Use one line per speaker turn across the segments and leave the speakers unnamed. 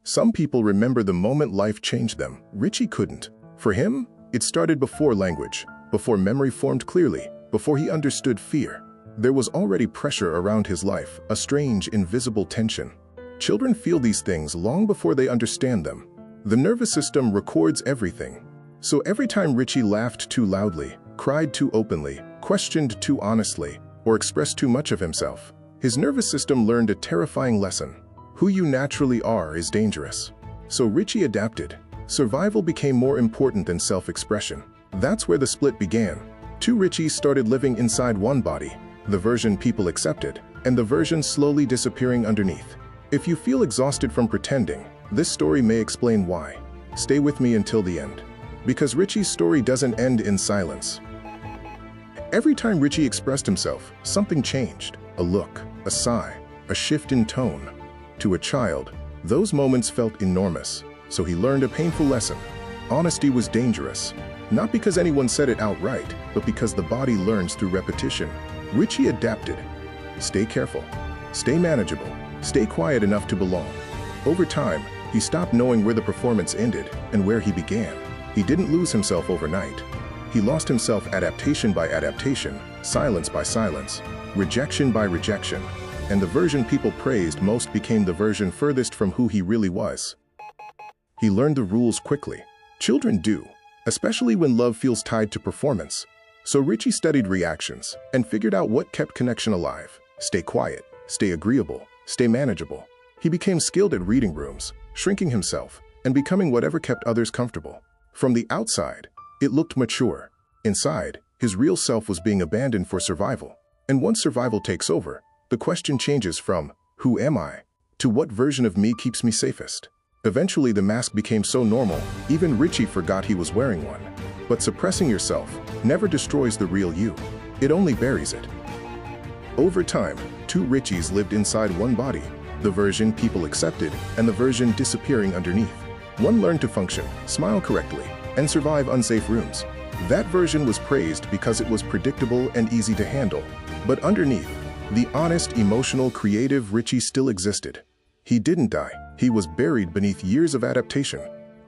Some people remember the moment life changed them. Richie couldn't. For him, it started before language, before memory formed clearly, before he understood fear. There was already pressure around his life, a strange, invisible tension. Children feel these things long before they understand them. The nervous system records everything. So every time Richie laughed too loudly, cried too openly, questioned too honestly, or expressed too much of himself, his nervous system learned a terrifying lesson. Who you naturally are is dangerous. So Richie adapted. Survival became more important than self-expression. That's where the split began. Two Richies started living inside one body, the version people accepted, and the version slowly disappearing underneath. If you feel exhausted from pretending, this story may explain why. Stay with me until the end. Because Richie's story doesn't end in silence. Every time Richie expressed himself, something changed. A look, a sigh, a shift in tone. To a child, those moments felt enormous, so he learned a painful lesson. Honesty was dangerous, not because anyone said it outright, but because the body learns through repetition. Richie adapted. Stay careful, stay manageable, stay quiet enough to belong. Over time, he stopped knowing where the performance ended and where he began. He didn't lose himself overnight. He lost himself adaptation by adaptation, silence by silence, rejection by rejection. And the version people praised most became the version furthest from who he really was. He learned the rules quickly. Children do, especially when love feels tied to performance. So Richie studied reactions and figured out what kept connection alive. Stay quiet, stay agreeable, stay manageable. He became skilled at reading rooms, shrinking himself, and becoming whatever kept others comfortable. From the outside, it looked mature. Inside, his real self was being abandoned for survival. And once survival takes over, the question changes from, who am I, to what version of me keeps me safest? Eventually, the mask became so normal, even Richie forgot he was wearing one. But suppressing yourself never destroys the real you. It only buries it. Over time, two Richies lived inside one body, the version people accepted and the version disappearing underneath. One learned to function, smile correctly, and survive unsafe rooms. That version was praised because it was predictable and easy to handle. But underneath, the honest, emotional, creative Richie still existed. He didn't die. He was buried beneath years of adaptation.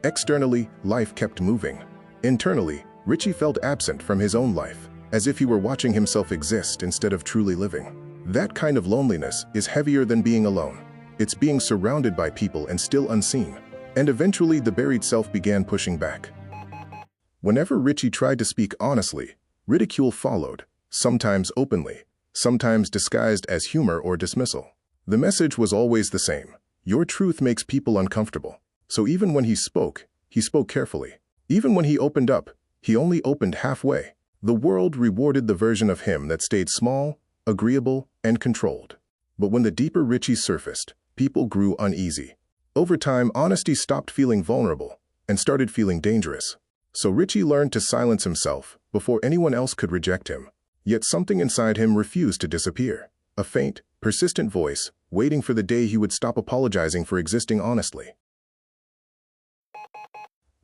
Externally, life kept moving. Internally, Richie felt absent from his own life, as if he were watching himself exist instead of truly living. That kind of loneliness is heavier than being alone. It's being surrounded by people and still unseen. And eventually, the buried self began pushing back. Whenever Richie tried to speak honestly, ridicule followed, sometimes openly, sometimes disguised as humor or dismissal. The message was always the same. Your truth makes people uncomfortable. So even when he spoke carefully. Even when he opened up, he only opened halfway. The world rewarded the version of him that stayed small, agreeable, and controlled. But when the deeper Richie surfaced, people grew uneasy. Over time, honesty stopped feeling vulnerable and started feeling dangerous. So Richie learned to silence himself before anyone else could reject him. Yet something inside him refused to disappear. A faint, persistent voice, waiting for the day he would stop apologizing for existing honestly.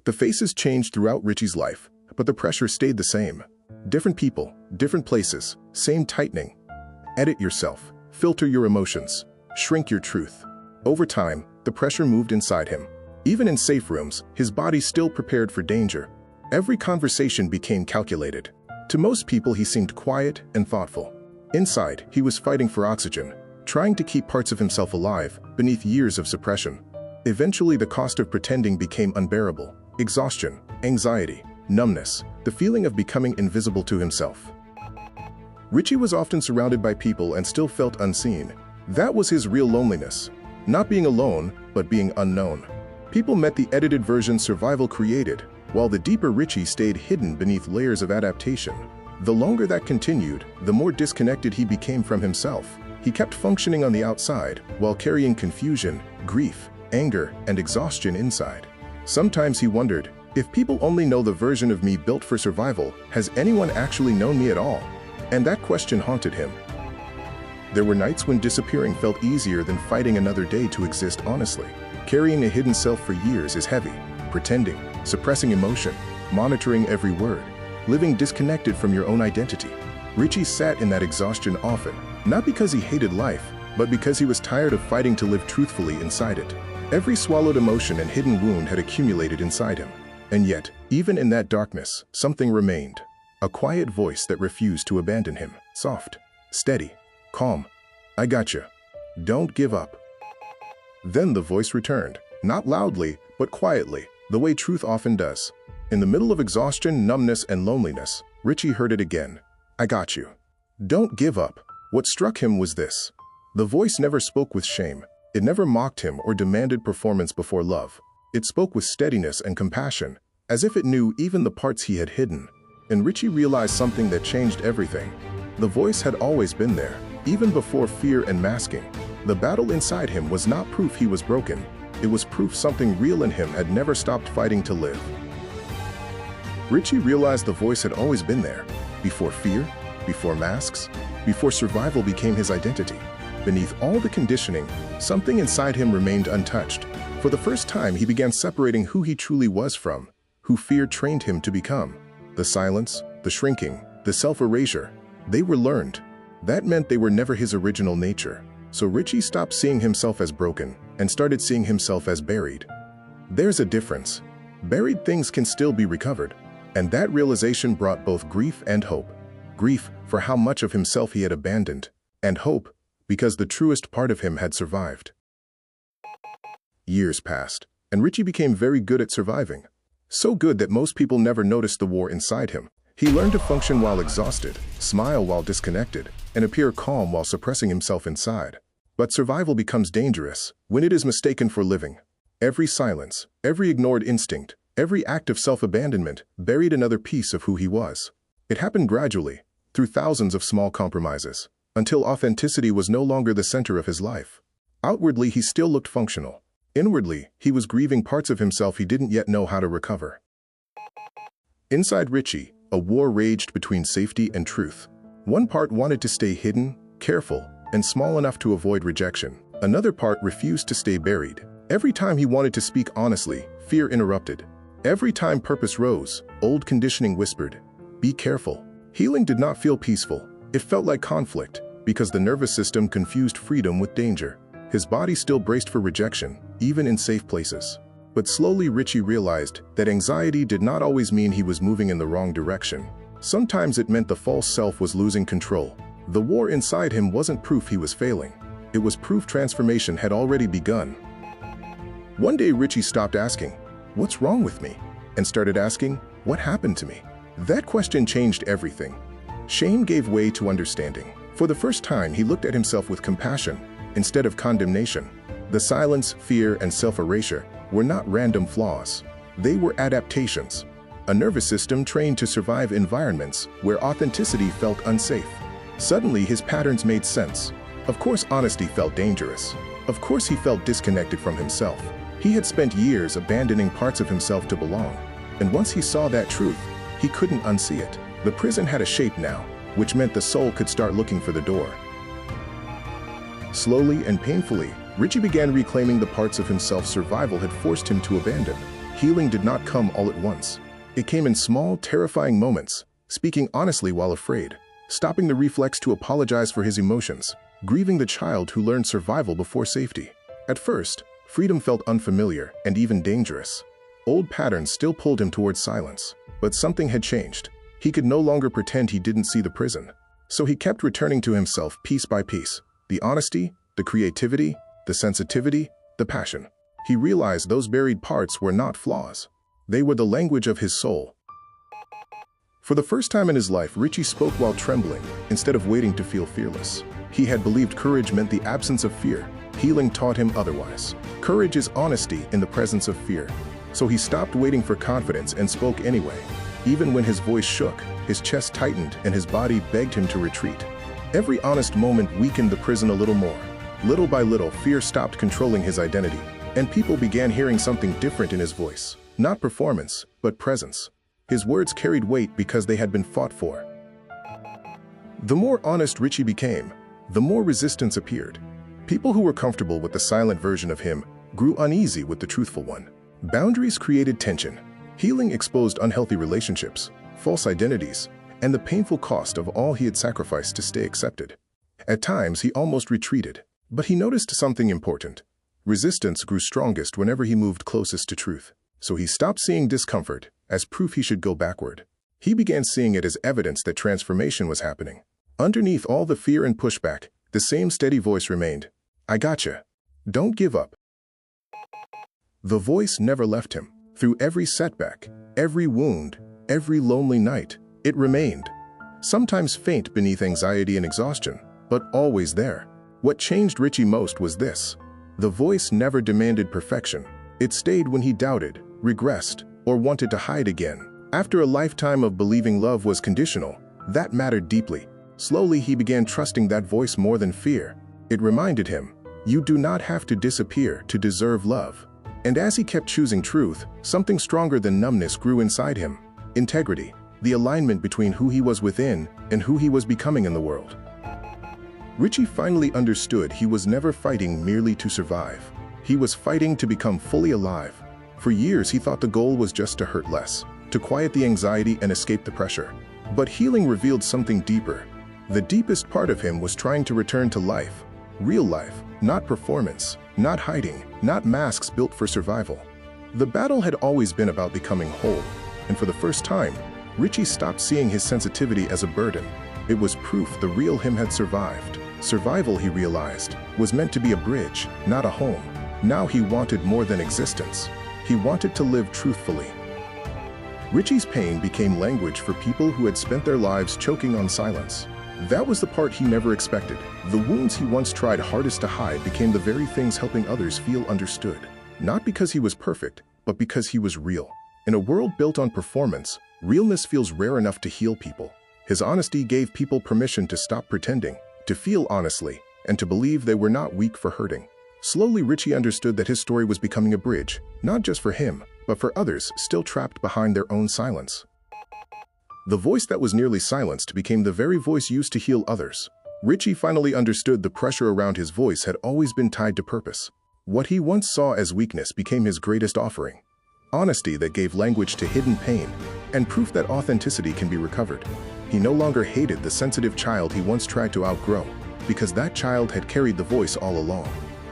The faces changed throughout Richie's life, but the pressure stayed the same. Different people, different places, same tightening. Edit yourself, filter your emotions, shrink your truth. Over time, the pressure moved inside him. Even in safe rooms, his body still prepared for danger. Every conversation became calculated. To most people, he seemed quiet and thoughtful. Inside, he was fighting for oxygen, trying to keep parts of himself alive beneath years of suppression. Eventually, the cost of pretending became unbearable. Exhaustion, anxiety, numbness, the feeling of becoming invisible to himself. Richie was often surrounded by people and still felt unseen. That was his real loneliness. Not being alone, but being unknown. People met the edited version survival created, while the deeper Richie stayed hidden beneath layers of adaptation. The longer that continued, the more disconnected he became from himself. He kept functioning on the outside, while carrying confusion, grief, anger, and exhaustion inside. Sometimes he wondered, if people only know the version of me built for survival, has anyone actually known me at all? And that question haunted him. There were nights when disappearing felt easier than fighting another day to exist honestly. Carrying a hidden self for years is heavy. Pretending, suppressing emotion, monitoring every word, living disconnected from your own identity. Richie sat in that exhaustion often, not because he hated life, but because he was tired of fighting to live truthfully inside it. Every swallowed emotion and hidden wound had accumulated inside him. And yet, even in that darkness, something remained. A quiet voice that refused to abandon him. Soft, steady, calm. "I gotcha. Don't give up." Then the voice returned, not loudly, but quietly, the way truth often does. In the middle of exhaustion, numbness, and loneliness, Richie heard it again. "I got you. Don't give up." What struck him was this. The voice never spoke with shame. It never mocked him or demanded performance before love. It spoke with steadiness and compassion, as if it knew even the parts he had hidden. And Richie realized something that changed everything. The voice had always been there, even before fear and masking. The battle inside him was not proof he was broken. It was proof something real in him had never stopped fighting to live. Richie realized the voice had always been there, before fear, before masks, before survival became his identity. Beneath all the conditioning, something inside him remained untouched. For the first time, he began separating who he truly was from, who fear trained him to become. The silence, the shrinking, the self-erasure, they were learned. That meant they were never his original nature. So Richie stopped seeing himself as broken and started seeing himself as buried. There's a difference. Buried things can still be recovered. And that realization brought both grief and hope. Grief for how much of himself he had abandoned, and hope because the truest part of him had survived. Years passed, and Richie became very good at surviving. So good that most people never noticed the war inside him. He learned to function while exhausted, smile while disconnected, and appear calm while suppressing himself inside. But survival becomes dangerous when it is mistaken for living. Every silence, every ignored instinct, every act of self-abandonment buried another piece of who he was. It happened gradually, through thousands of small compromises, until authenticity was no longer the center of his life. Outwardly, he still looked functional. Inwardly, he was grieving parts of himself he didn't yet know how to recover. Inside Richie, a war raged between safety and truth. One part wanted to stay hidden, careful, and small enough to avoid rejection. Another part refused to stay buried. Every time he wanted to speak honestly, fear interrupted. Every time purpose rose, old conditioning whispered, "Be careful." Healing did not feel peaceful. It felt like conflict, because the nervous system confused freedom with danger. His body still braced for rejection, even in safe places. But slowly Richie realized that anxiety did not always mean he was moving in the wrong direction. Sometimes it meant the false self was losing control. The war inside him wasn't proof he was failing. It was proof transformation had already begun. One day Richie stopped asking, "What's wrong with me?" and started asking, "What happened to me?" That question changed everything. Shame gave way to understanding. For the first time, he looked at himself with compassion instead of condemnation. The silence, fear, and self-erasure were not random flaws. They were adaptations. A nervous system trained to survive environments where authenticity felt unsafe. Suddenly, his patterns made sense. Of course, honesty felt dangerous. Of course, he felt disconnected from himself. He had spent years abandoning parts of himself to belong. And once he saw that truth, he couldn't unsee it. The prison had a shape now, which meant the soul could start looking for the door. Slowly and painfully, Richie began reclaiming the parts of himself survival had forced him to abandon. Healing did not come all at once. It came in small, terrifying moments, speaking honestly while afraid, stopping the reflex to apologize for his emotions, grieving the child who learned survival before safety. At first, freedom felt unfamiliar and even dangerous. Old patterns still pulled him towards silence, but something had changed. He could no longer pretend he didn't see the prison. So he kept returning to himself piece by piece. The honesty, the creativity, the sensitivity, the passion. He realized those buried parts were not flaws. They were the language of his soul. For the first time in his life, Richie spoke while trembling, instead of waiting to feel fearless. He had believed courage meant the absence of fear. Healing taught him otherwise. Courage is honesty in the presence of fear. So he stopped waiting for confidence and spoke anyway. Even when his voice shook, his chest tightened, and his body begged him to retreat. Every honest moment weakened the prison a little more. Little by little, fear stopped controlling his identity, and people began hearing something different in his voice. Not performance, but presence. His words carried weight because they had been fought for. The more honest Richie became, the more resistance appeared. People who were comfortable with the silent version of him grew uneasy with the truthful one. Boundaries created tension. Healing exposed unhealthy relationships, false identities, and the painful cost of all he had sacrificed to stay accepted. At times, he almost retreated, but he noticed something important. Resistance grew strongest whenever he moved closest to truth. So he stopped seeing discomfort as proof he should go backward. He began seeing it as evidence that transformation was happening. Underneath all the fear and pushback, the same steady voice remained. I gotcha. Don't give up. The voice never left him. Through every setback, every wound, every lonely night, it remained. Sometimes faint beneath anxiety and exhaustion, but always there. What changed Richie most was this. The voice never demanded perfection. It stayed when he doubted, regressed, or wanted to hide again. After a lifetime of believing love was conditional, that mattered deeply. Slowly he began trusting that voice more than fear. It reminded him, you do not have to disappear to deserve love. And as he kept choosing truth, something stronger than numbness grew inside him. Integrity, the alignment between who he was within and who he was becoming in the world. Richie finally understood he was never fighting merely to survive. He was fighting to become fully alive. For years he thought the goal was just to hurt less, to quiet the anxiety and escape the pressure. But healing revealed something deeper. The deepest part of him was trying to return to life. Real life, not performance, not hiding, not masks built for survival. The battle had always been about becoming whole, and for the first time, Richie stopped seeing his sensitivity as a burden. It was proof the real him had survived. Survival, he realized, was meant to be a bridge, not a home. Now he wanted more than existence. He wanted to live truthfully. Richie's pain became language for people who had spent their lives choking on silence. That was the part he never expected. The wounds he once tried hardest to hide became the very things helping others feel understood. Not because he was perfect, but because he was real. In a world built on performance, realness feels rare enough to heal people. His honesty gave people permission to stop pretending, to feel honestly, and to believe they were not weak for hurting. Slowly, Richie understood that his story was becoming a bridge, not just for him, but for others still trapped behind their own silence. The voice that was nearly silenced became the very voice used to heal others. Richie finally understood the pressure around his voice had always been tied to purpose. What he once saw as weakness became his greatest offering. Honesty that gave language to hidden pain, and proof that authenticity can be recovered. He no longer hated the sensitive child he once tried to outgrow, because that child had carried the voice all along.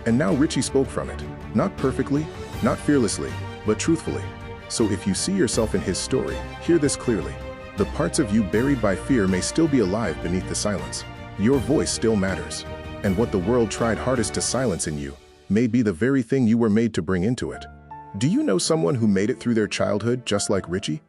And now Richie spoke from it. Not perfectly, not fearlessly, but truthfully. So if you see yourself in his story, hear this clearly. The parts of you buried by fear may still be alive beneath the silence. Your voice still matters. And what the world tried hardest to silence in you may be the very thing you were made to bring into it. Do you know someone who made it through their childhood just like Richie?